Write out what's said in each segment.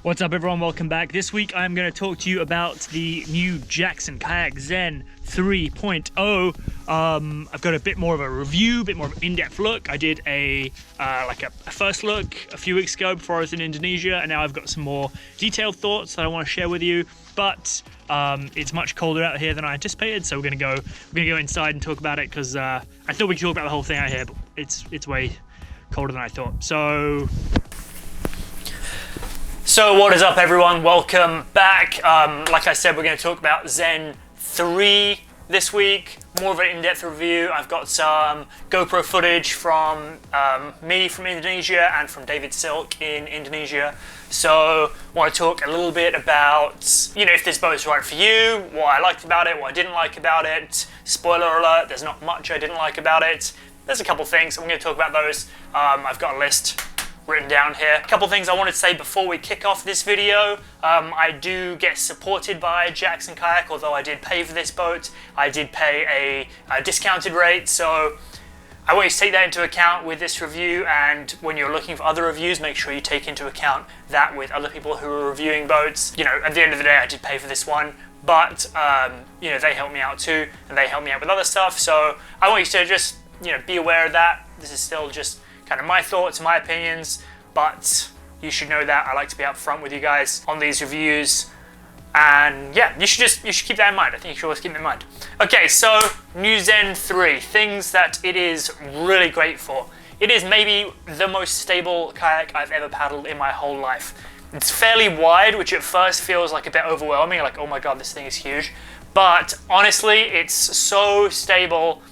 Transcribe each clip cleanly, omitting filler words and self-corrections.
What's up everyone, welcome back. This week I'm going to talk to you about the new Jackson Kayak Zen 3.0. I've got a bit more of a review, a bit more of an in-depth look. I did a first look a few weeks ago before I was in Indonesia, and now I've got some more detailed thoughts that I want to share with you. But it's much colder out here than I anticipated, so we're gonna go inside and talk about it, because I thought we could talk about the whole thing out here, but it's way colder than I thought. So what is up everyone, welcome back. Like I said, we're going to talk about Zen 3 this week, more of an in-depth review. I've got some GoPro footage from me from Indonesia and from David Silk in Indonesia. So I want to talk a little bit about, if this boat is right for you, what I liked about it, what I didn't like about it. Spoiler alert, there's not much I didn't like about it. There's a couple things, I'm going to talk about those. I've got a list written down here. A couple things I wanted to say before we kick off this video. I do get supported by Jackson Kayak, although I did pay for this boat. I did pay a discounted rate, so I want you to take that into account with this review, and when you're looking for other reviews, make sure you take into account that with other people who are reviewing boats. At the end of the day, I did pay for this one, but they helped me out too, and they helped me out with other stuff, so I want you to just be aware of that. This is still just kind of my thoughts, my opinions, but you should know that I like to be upfront with you guys on these reviews. And yeah, you should keep that in mind. I think you should always keep that in mind. Okay, so new Zen 3, things that it is really great for. It is maybe the most stable kayak I've ever paddled in my whole life. It's fairly wide, which at first feels like a bit overwhelming, like, oh my god, this thing is huge. But honestly, it's so stable.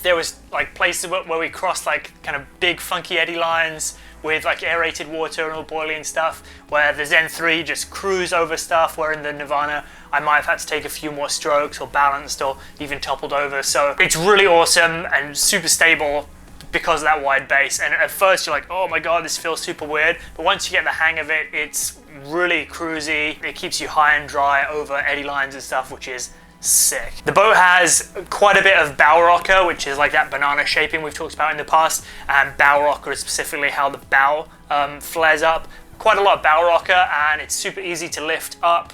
There was like places where we crossed like kind of big funky eddy lines with like aerated water and all boiling and stuff, where the Zen 3 just cruised over stuff, where in the Nirvana I might have had to take a few more strokes or balanced or even toppled over. So it's really awesome and super stable because of that wide base. And at first you're like, oh my god, this feels super weird, but once you get the hang of it, it's really cruisy. It keeps you high and dry over eddy lines and stuff, which is sick. The boat has quite a bit of bow rocker, which is like that banana shaping we've talked about in the past, and bow rocker is specifically how the bow flares up. Quite a lot of bow rocker, and it's super easy to lift up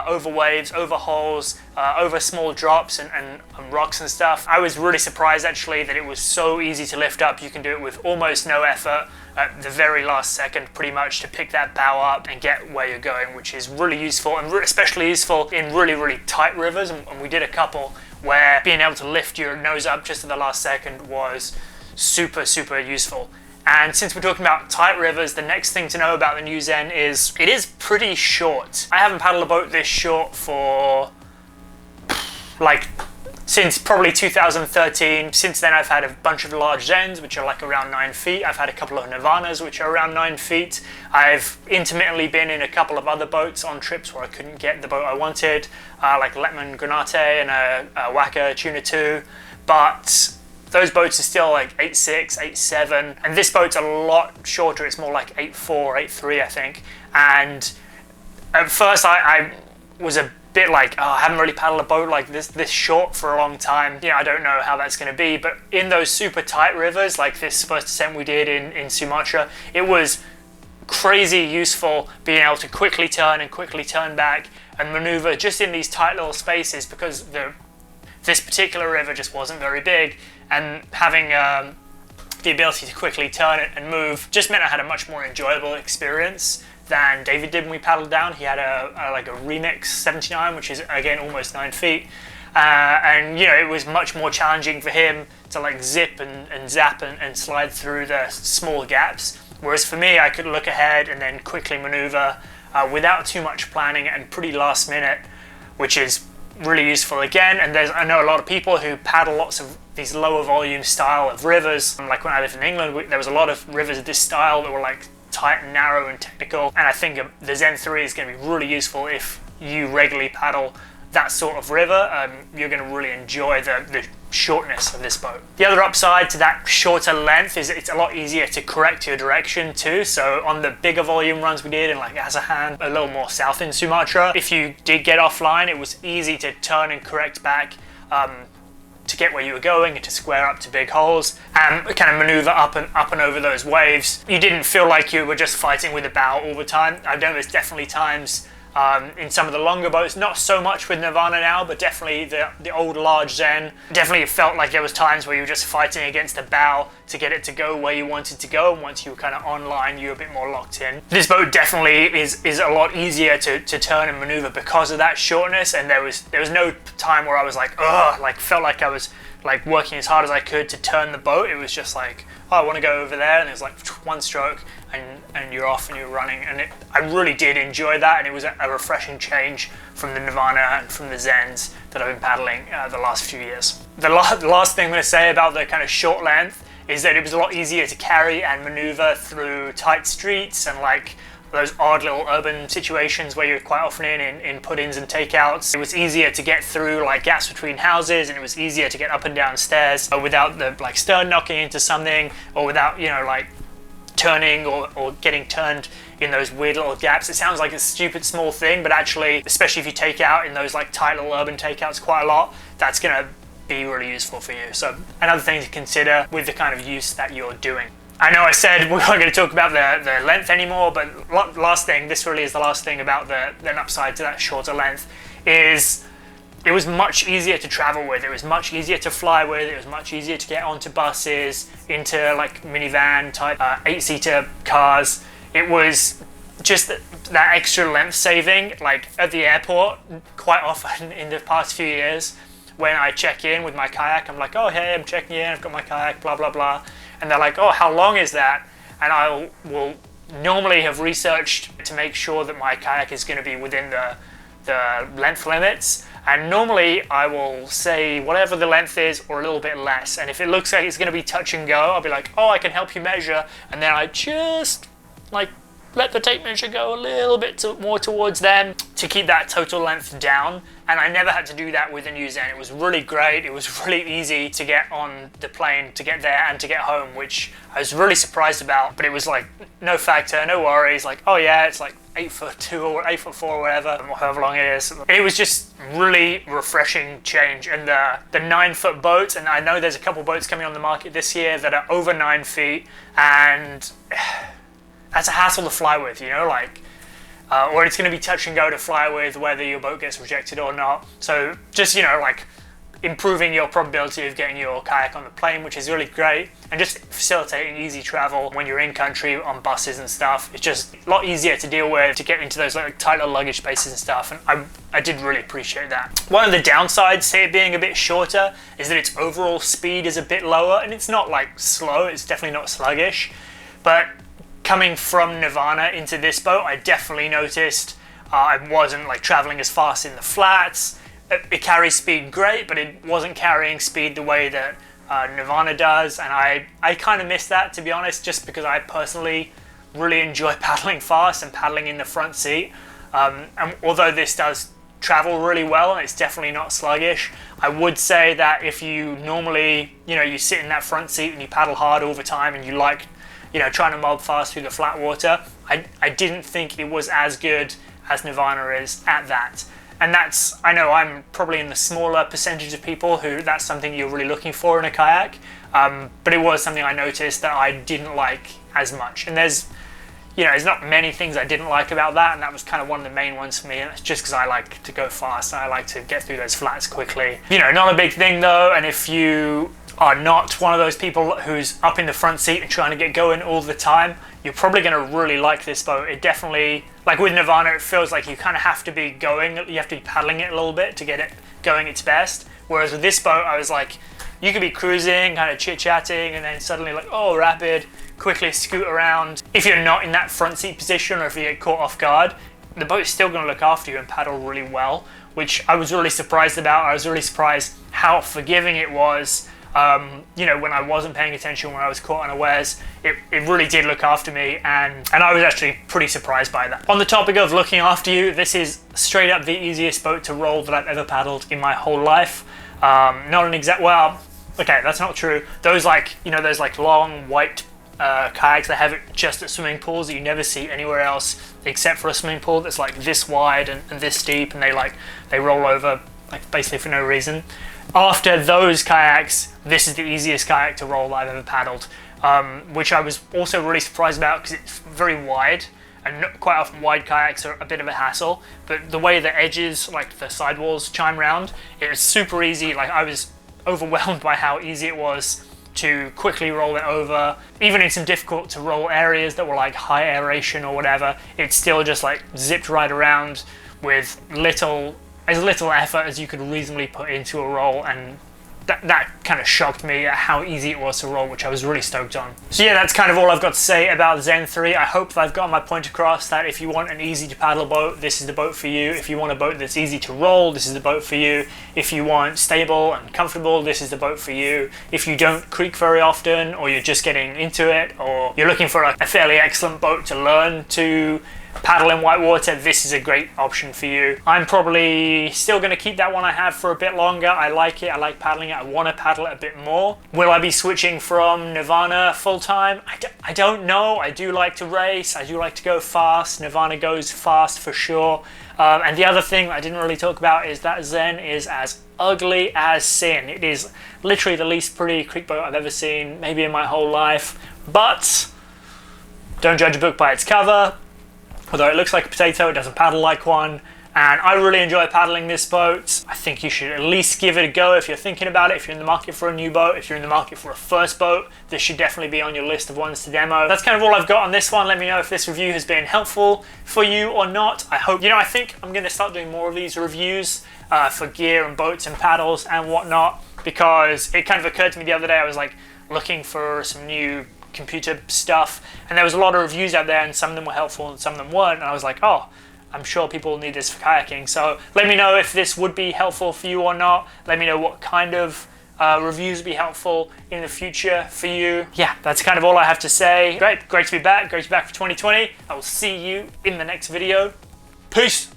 over waves, over holes, over small drops and rocks and stuff. I was really surprised actually that it was so easy to lift up. You can do it with almost no effort at the very last second, pretty much, to pick that bow up and get where you're going, which is really useful, and especially useful in really, really tight rivers. And we did a couple where being able to lift your nose up just at the last second was super, super useful. And since we're talking about tight rivers, the next thing to know about the new Zen is it is pretty short. I haven't paddled a boat this short for since probably 2013. Since then I've had a bunch of large Zens, which are like around 9 feet. I've had a couple of Nirvanas, which are around 9 feet. I've intermittently been in a couple of other boats on trips where I couldn't get the boat I wanted, like Letman Granate and a Waka Tuna 2, but those boats are still like 8.6, 8.7, and this boat's a lot shorter. It's more like 8.4, 8.3, I think. And at first I was a bit like, oh, I haven't really paddled a boat like this short for a long time. I don't know how that's going to be. But in those super tight rivers, like this first descent we did in Sumatra, it was crazy useful being able to quickly turn and quickly turn back and maneuver just in these tight little spaces, because this particular river just wasn't very big, and having the ability to quickly turn it and move just meant I had a much more enjoyable experience than David did when we paddled down. He had a Remix 79, which is again almost 9 feet, and it was much more challenging for him to like zip and zap and slide through the small gaps, whereas for me I could look ahead and then quickly maneuver without too much planning and pretty last minute, which is really useful again. And I know a lot of people who paddle lots of these lower volume style of rivers. Like when I lived in England, there was a lot of rivers of this style that were like tight and narrow and technical, and I think the Zen 3 is going to be really useful if you regularly paddle that sort of river. You're going to really enjoy the shortness of this boat. The other upside to that shorter length is it's a lot easier to correct your direction too. So on the bigger volume runs we did in like Asahan, a little more south in Sumatra, if you did get offline, it was easy to turn and correct back to get where you were going and to square up to big holes and kind of maneuver up and over those waves. You didn't feel like you were just fighting with a bow all the time. I've noticed definitely times in some of the longer boats, not so much with Nirvana now, but definitely the old large Zen, definitely felt like there was times where you were just fighting against the bow to get it to go where you wanted to go, and once you were kind of online, you were a bit more locked in. This boat definitely is a lot easier to turn and maneuver because of that shortness, and there was no time where I was like, ugh, like felt like I was like working as hard as I could to turn the boat. It was just like, oh, I want to go over there, and it was like one stroke and you're off and you're running, and I really did enjoy that, and it was a refreshing change from the Nirvana and from the Zens that I've been paddling the last few years. The last thing I'm going to say about the kind of short length is that it was a lot easier to carry and maneuver through tight streets and like those odd little urban situations where you're quite often in put-ins and takeouts. It was easier to get through like gaps between houses, and it was easier to get up and down stairs without the like stern knocking into something, or without, you know, like turning or getting turned in those weird little gaps. It sounds like a stupid small thing, but actually, especially if you take out in those like tight little urban takeouts quite a lot, that's gonna be really useful for you. So another thing to consider with the kind of use that you're doing. I know I said we weren't going to talk about the length anymore, but last thing, this really is the last thing about the upside to that shorter length, is it was much easier to travel with. It was much easier to fly with. It was much easier to get onto buses, into like minivan type 8-seater cars. It was just that extra length saving. Like at the airport, quite often in the past few years, when I check in with my kayak, I'm like, oh hey, I'm checking in, I've got my kayak, blah blah blah, and they're like, oh, how long is that? And I will normally have researched to make sure that my kayak is going to be within the length limits, and normally I will say whatever the length is or a little bit less, and if it looks like it's going to be touch and go, I'll be like, oh, I can help you measure, and then I just like let the tape measure go a little bit more towards them to keep that total length down. And I never had to do that with the new Zen. It was really great. It was really easy to get on the plane, to get there and to get home, which I was really surprised about. But it was like no factor, no worries. Like, oh yeah, it's like 8'2" or 8'4" or whatever, however long it is. It was just really refreshing change. And the 9-foot boats, and I know there's a couple boats coming on the market this year that are over 9 feet, and that's a hassle to fly with, you know, like, or it's going to be touch and go to fly with whether your boat gets rejected or not. So just, you know, like improving your probability of getting your kayak on the plane, which is really great, and just facilitating easy travel when you're in country on buses and stuff. It's just a lot easier to deal with, to get into those like tighter luggage spaces and stuff, and I did really appreciate that. One of the downsides to it being a bit shorter is that its overall speed is a bit lower, and it's not like slow, it's definitely not sluggish, but coming from Nirvana into this boat, I definitely noticed I wasn't like traveling as fast in the flats. It carries speed great, but it wasn't carrying speed the way that Nirvana does, and I kind of miss that, to be honest, just because I personally really enjoy paddling fast and paddling in the front seat. And although this does travel really well and it's definitely not sluggish, I would say that if you normally, you know, you sit in that front seat and you paddle hard all the time and you like, you know, trying to mob fast through the flat water, I didn't think it was as good as Nirvana is at that. And that's, I know I'm probably in the smaller percentage of people who that's something you're really looking for in a kayak, but it was something I noticed that I didn't like as much. And there's, you know, there's not many things I didn't like about that, and that was kind of one of the main ones for me, and it's just because I like to go fast and I like to get through those flats quickly. You know, not a big thing though, and if you are not one of those people who's up in the front seat and trying to get going all the time, you're probably going to really like this boat. It definitely, like with Nirvana, it feels like you kind of have to be going, you have to be paddling it a little bit to get it going its best. Whereas with this boat, I was like, you could be cruising, kind of chit-chatting, and then suddenly like, oh, rapid, quickly scoot around. If you're not in that front seat position, or if you get caught off guard, the boat's still going to look after you and paddle really well, which I was really surprised about. I was really surprised how forgiving it was. You know, when I wasn't paying attention, when I was caught unawares, it really did look after me, and I was actually pretty surprised by that. On the topic of looking after you, this is straight up the easiest boat to roll that I've ever paddled in my whole life. Not an exact, well, okay, that's not true. Those like, you know, those like long white kayaks that have it just at swimming pools that you never see anywhere else except for a swimming pool that's like this wide and this deep, and they roll over like basically for no reason. after those kayaks, this is the easiest kayak to roll I've ever paddled, which I was also really surprised about because it's very wide, and quite often wide kayaks are a bit of a hassle, but the way the edges, like the sidewalls, chime round, it was super easy. Like, I was overwhelmed by how easy it was to quickly roll it over. Even in some difficult to roll areas that were like high aeration or whatever, it still just like zipped right around with as little effort as you could reasonably put into a roll, and that kind of shocked me at how easy it was to roll, which I was really stoked on. So yeah, that's kind of all I've got to say about Zen 3. I hope that I've gotten my point across, that if you want an easy to paddle boat, this is the boat for you. If you want a boat that's easy to roll, this is the boat for you. If you want stable and comfortable, this is the boat for you. If you don't creek very often, or you're just getting into it, or you're looking for a fairly excellent boat to learn to paddle in whitewater, this is a great option for you. I'm probably still going to keep that one I have for a bit longer. I like it, I like paddling it, I want to paddle it a bit more. Will I be switching from Nirvana full-time? I don't know. I do like to race, I do like to go fast. Nirvana goes fast for sure. And the other thing I didn't really talk about is that Zen is as ugly as sin. It is literally the least pretty creek boat I've ever seen, maybe in my whole life. But don't judge a book by its cover. Although it looks like a potato, it doesn't paddle like one. And I really enjoy paddling this boat. I think you should at least give it a go if you're thinking about it. If you're in the market for a new boat, if you're in the market for a first boat, this should definitely be on your list of ones to demo. That's kind of all I've got on this one. Let me know if this review has been helpful for you or not. I hope, I think I'm going to start doing more of these reviews for gear and boats and paddles and whatnot, because it kind of occurred to me the other day, I was like looking for some new computer stuff, and there was a lot of reviews out there, and some of them were helpful and some of them weren't, and I was like, oh, I'm sure people need this for kayaking. So let me know if this would be helpful for you or not. Let me know what kind of reviews would be helpful in the future for you. Yeah, that's kind of all I have to say. Great to be back for 2020. I will see you in the next video. Peace.